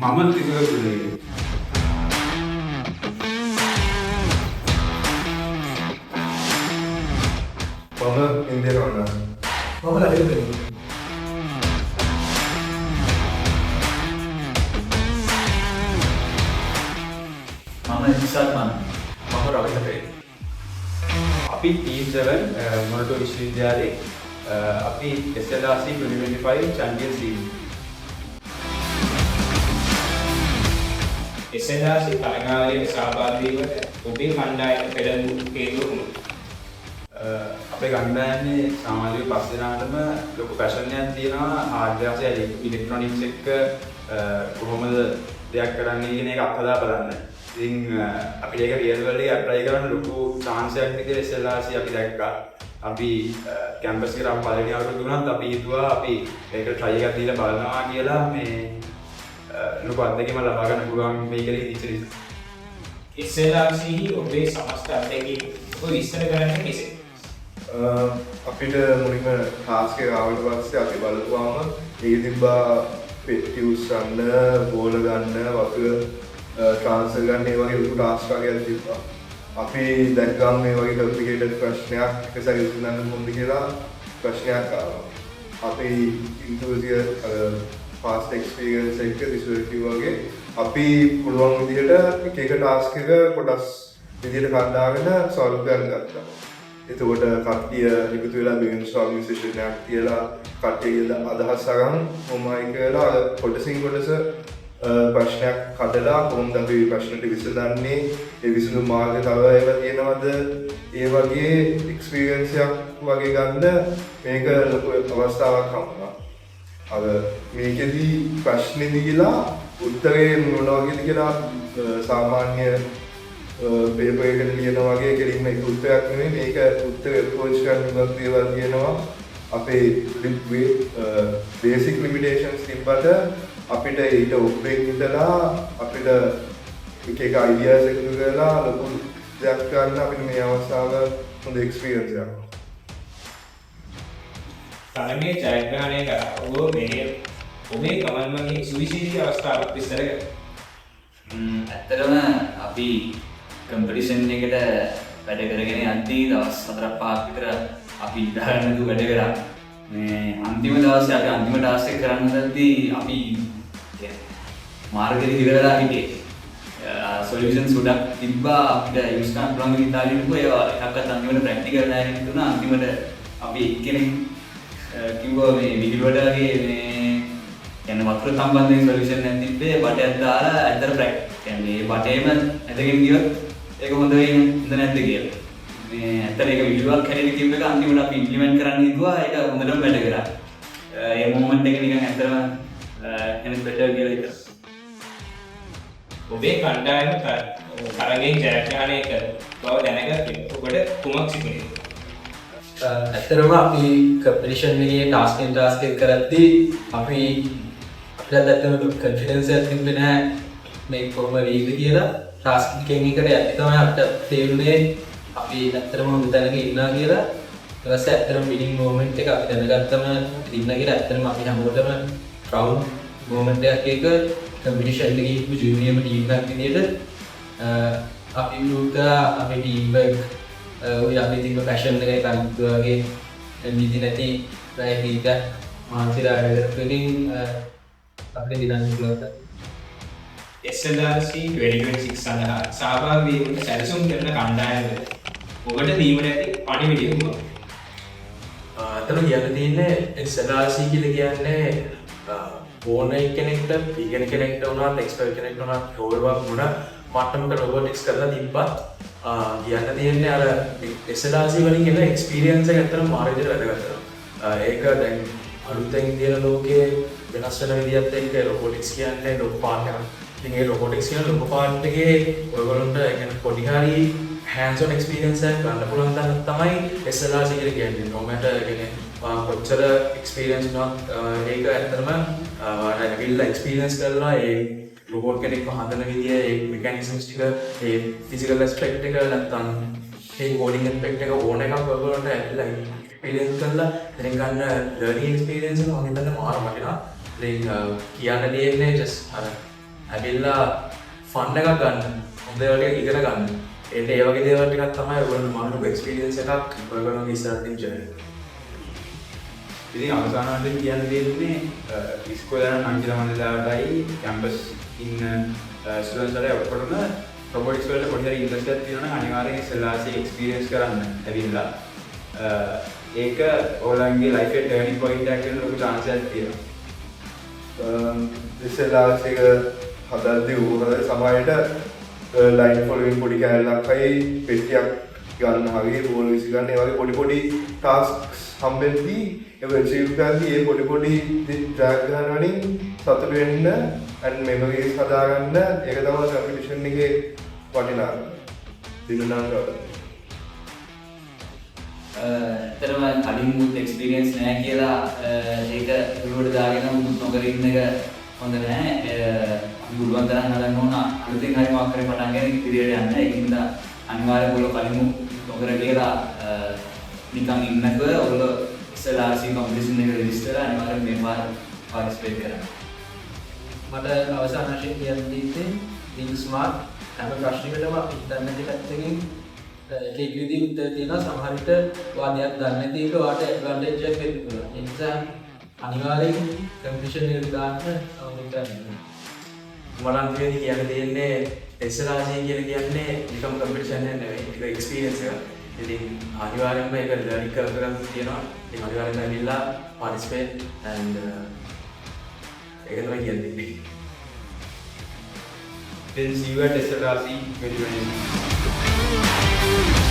මම තිබුණේ ඉන්දියානු වුණා. මම ලැබෙන්නේ. මම නිසාත් මම රවිතපේ. අපි ටීම් 7 මොනටෝ විශ්වවිද්‍යාලයේ අපි SLRC 2025 චැම්පියන්ස් ලීග් SLRC තරගාවලියට සහභාගී වන ඔබේ කණ්ඩායම පෙරළු හේතුව අපේ කණ්ඩායමේ සමාජික පස් දෙනාටම ලොකු පැෂන් එකක් තියෙනවා ආර්ථිකය ඉලෙක්ට්‍රොනික්ස් එක්ක කොහොමද දෙයක් කරන්නේ කියන එක අත්හදා බලන්න. ඉතින් අපිට ඒක රියල් වර්ල්ඩ් එකේ ඇප්ලයි කරන්න ලොකු chance එකක් විදිහට SLRC අපි දැක්කා. අපි කැම්පස් එකට අපි පළවෙනි අවුරුද්ද දුන්නත් අපි හිතුවා අපි ඒක try එකක් දීලා බලනවා කියලා මේ ලොකු අත්දැකීමක් ලබා ගන්න පුළුවන් වෙයි කියලා හිතෙච්ච නිසා. SLRC ඔබේ සමස්ත අත්දැකීම් ඔබ විස්තර කරන්නේ කෙසේද? අපිට මුලින්ම ටාස්ක් එක ආවට පස්සේ අපි බලපුවාම ඒක තිබ්බා පෙට්ටි උස්සන්න, බෝල ගන්න, වතුර ට්‍රාන්ස්ෆර් ගන්න ඒ වගේ ලොකු ටාස්ක් වගේක් තිබ්බා. අපි දැක්කම මේ වගේ කොම්ප්ලිකේටඩ් ප්‍රශ්නයක් එක සැරේ විසඳන්න මොකද කියලා ප්‍රශ්නයක් ආවා. අපි ඉන්ටර්වියර් past experience එක රිසර්ච් වගේ අපි පුළුවන් විදිහට එක එක ටාස්ක් එක කොටස් විදිහට කඩාගෙන සෝල්ව් කරන්න ගත්තා. එතකොට කට්ටිය එකතු වෙලා බ්‍රේන්ස්ටෝමින් සෙෂන් එකක් තියලා කට්ටියගේ අදහස් අරන් මොමයි කියලා කොටසින් කොටස ප්‍රශ්නයක් කඩලා කොහොමද අපි ප්‍රශ්නට විසඳන්නේ, ඒ විසඳුම් මාර්ග තව ඒවා තියෙනවද, ඒ වගේ එක්ස්පීරියන්ස් එකක් වගේ ගන්න මේක ලොකු අවස්ථාවක් හම්බුණා. අර මේකෙදී ප්‍රශ්නේ දීලා උත්තරේ මොන වගේද කියලා සාමාන්‍ය පේපර් එකකට ලියන වගේ කෙලින්ම ඒක උත්තරයක් නෙමෙයි, මේක උත්තර අප්‍රෝච් කරන දේවල් තියෙනවා. අපේ බේසික් ලිමිටේෂන්ස් තිබ්බට අපිට ඊට උපරිම ඉඳලා අපිට එක එක අයිඩියාස් එකතු කරලා ලොකු දෙයක් ගන්න අපිට මේ අවස්ථාව හොඳ එක්ස්පීරියන්ස් එකක්. තරගයේ ජයග්‍රහණය කරා ඔබ මේ ඔබේ ගමන්මගේ සුවිශේෂී අවස්ථාවක් විස්තර කරන්න. ඇත්තටම අපි කම්පිටිෂන් එකට වැඩ කරගෙන යද්දී දවස් 4-5ක් විතර අපි ඉඳගෙන වැඩ කරා. මේ අන්තිම දවසේ අපි අන්තිම ටාස්ක් එක කරන්න දැද්දී අපි මාර්ගෙදි ඉවරලා හිටියේ. සොලියුෂන් සුඩක් තිබ්බා අපිට යූස් කරන්න පුළුවන් විදිහට ඉතාලියට ඒවා එකක්වත් අන්තිමට ප්‍රැක්ටිකල් නැහැ හිතුණා. අන්තිමට අපි කෙනෙක් කිව්වා මේ විහිළුවටගේ මේ කියන්නේ වතුර සම්බන්ධයෙන් සොලියුෂන් එකක් තිබ්බේ බටයක් දාලා ඇතර කියන්නේ මේ බටේම ඇදගෙන ගියොත් ඒක හොඳ වෙන්නේ නැද්ද කියලා. මේ ඇත්තට ඒක විහිළුවක් හැටියට කිව්ව එක අන්තිමට අපි ඉම්ප්ලිමන්ට් කරන්න හිතුවා. ඒක හොඳටම වැඩ කරා. ඒ මොමන්ට් එක නිකන් ඇත්තටම එනස් බෙටර් කියලා හිතුවා. ඔබේ කණ්ඩායම තරගයේ ජයග්‍රහණය කර බව දැනගත්තේ ඔබට කුමක් සිදුනේ? ඇත්තටම අපි කම්පිටිෂන් එකේ ටාස්ක් එක කරද්දී අපිට දැක්කම කොන්ෆිඩන්ස් එකක් තිබුණේ නැහැ මේ කොහොම වෙයිද කියලා. ටාස්ක් එකෙන් එකට යද්දි තමයි අපිට තේරුනේ අපි ඇත්තටම හොඳ තැනක ඉන්නවා කියලා. ඊට පස්සේ ඇත්තටම විනිං මොමන්ට් එක අපි දැනගත්තම ඉන්න කියලා ඇත්තටම අපි හැමෝටම ප්‍රවුඩ් මොමන්ට් එකක් එක කම්පිටිෂන් එකේ ඉපු ජූනියර්ම ටීම් එකක් විදියට අපි උදා අපේ ටීම් එක ඔය අපි තිබ්බ පැෂන් එකයි කලින් වගේ නිදි නැති පැය කීක මානසික ආයතනකින් අපිට දිනන්න පුළුවන්. SLRC 2026 සඳහා සහභාගී වීමට සැලසුම් කරන කණ්ඩායමද ඔබට දීමට ඇති පණිවිඩය මොකක්ද? අතන කියන්න තියෙන්නේ SLRC කියලා කියන්නේ ඕන කෙනෙක්ට ඉගෙන කෙනෙක්ට වුණත් එක්ස්පර්ට් කෙනෙක්ට වුණත් රෝල්වක් වුණා මට්ටමක රොබොටික්ස් කරලා තිබ්බත් කියන්න තියෙන්නේ අර SLRC වලින් එන එක්ස්පීරියන්ස් එක ඇත්තටම මාර විදිහට වැදගත් කරනවා. ඒක දැන් අලුතෙන් තියෙන ලෝකයේ වෙනස් වෙන විදිහත් එක්ක රොබොටික්ස් කියන්නේ ලොකු පාර්ට් එකක්. ඉතින් ඒ රොබොටික්ස් කියන ලොකු පාර්ට් එකේ ඔයගොල්ලෝන්ට يعني පොඩි හරි hands on experience එකක් ගන්න පුළුවන් තැන තමයි SLRC කියලා කියන්නේ. no matter يعني කොච්චර experience වුණත් ඒක ඇත්තටම ඇවිල්ලා experience කරලා ඒ රොබෝට් කෙනෙක්ව හදන විදිය, ඒ මෙකැනිසම්ස් ටික, ඒ ෆිසිකල් ඇස්පෙක්ට් එක නැත්නම් ඒ කෝඩින් ඇස්පෙක්ට් එක ඕන එකක් ඔයගොල්ලන්ට ඇවිල්ලා experience කරලා දැන් ගන්න learning experience එක මම හිතන්නේ මාර වටිනවා. ඉතින් කියන්න දෙන්නේ just අර ඇවිල්ලා ෆන් එකක් ගන්න හොඳ ඒවා ටික ඉගෙන ගන්න එන්න ඒ වගේ දේවල් ටිකක් තමයි ඔයගොල්ලෝ මනුලුක එක්ස්පීරියන්ස් එකක් ඔයගොල්ලෝගේ ඉස්සරහින් ජර්නි ඉතින් අවසාන වශයෙන් කියන්න දෙන්නේ ඉස්කෝලේ යන අංජල මණ්ඩලයටයි කැම්පස් ඉන්න ස්ටුඩන්ට්ස් වලට ඔක්කොටම රොබොටික්ස් වලට පොඩි හරි ඉන්ට්‍රස්ට් එකක් තියෙනවා නම් අනිවාර්යෙන් ඉස්සෙල්ලාසේ එක්ස්පීරියන්ස් කරන්න ඇවිල්ලා ඒක ඔයගොල්ලන්ගේ ලයිෆ් එකේ ටර්නින් පොයින්ට් එකක් වෙන ලොකු chance එකක් තියෙනවා. ඉස්සෙල්ලාසේක හදද්දී උහුරද සමහරට ලයින් ෆොලෝවින් පොඩි කැලලක්යි පෙට්ටියක් ගන්න හරිය බෝල් විසි ගන්න ඒ වගේ පොඩි පොඩි ටාස්ක්ස් හම්බෙද්දී ඒක අචීව් කරද්දී ඒ පොඩි පොඩි ඩ්‍රැග් ගන්න වලින් සතුට වෙන්න and memories හදාගන්න ඒක තමයි කම්පිටිෂන් එකේ වටිනාකම. දිනනාට ඇත්තටම කලින් මුත් එක්ස්පීරියන්ස් නැහැ කියලා ඒක උරුවට දාගෙන මුත් නොකර ඉන්න එක හොඳ නැහැ. අපි පුළුවන් තරම් හදන්න ඕන අලුතෙන් හරි මොකක් හරි පටන් ගන්න ඉදිරියට යන්න. ඒකින්ද අනිවාර්යයෙන්ම ඔයගොල්ලෝ කලින් නොකර කියලා නිකන් ඉන්නක ඔයගොල්ලෝ ඉස්සෙල්ලා RC කම්පිටිෂන් එක රෙජිස්ටර් අනිවාර්යයෙන් මේ පාර පාටිසිපේට් කරන්න. මට අවසාන වශයෙන් කියන්න තියෙන්නේ think smart හැම ප්‍රශ්නයකටම ඉන්ටර්නෙට් එකකින් එක විදිහේ උත්තර තියෙනවා සමහර විට ඔයා දෙයක් දන්නේ නැති එක ඔයාට ඇඩ්වාන්ටේජ් එකක් වෙන්න පුළුවන්. ඒ නිසා අනිවාර්යෙන් කම්පිටිෂන් එකට දාන්න ඕනෙ කරන්නේ. මලන්තියේදී කියන්න තියෙන්නේ එක්සලාසී කියලා කියන්නේ නිකම් කම්පිටිෂන් එක නෙවෙයි ඒක එක්ස්පීරියන්ස් එක. ඉතින් අනිවාර්යෙන්ම ඒක ලර්න් කරගන්න තියෙනවා. ඉතින් අනිවාර්යෙන්ම ඇවිල්ලා පාටිසිපේට් and ඒක තමයි කියන්නේ. Then see you at SLRC 2020.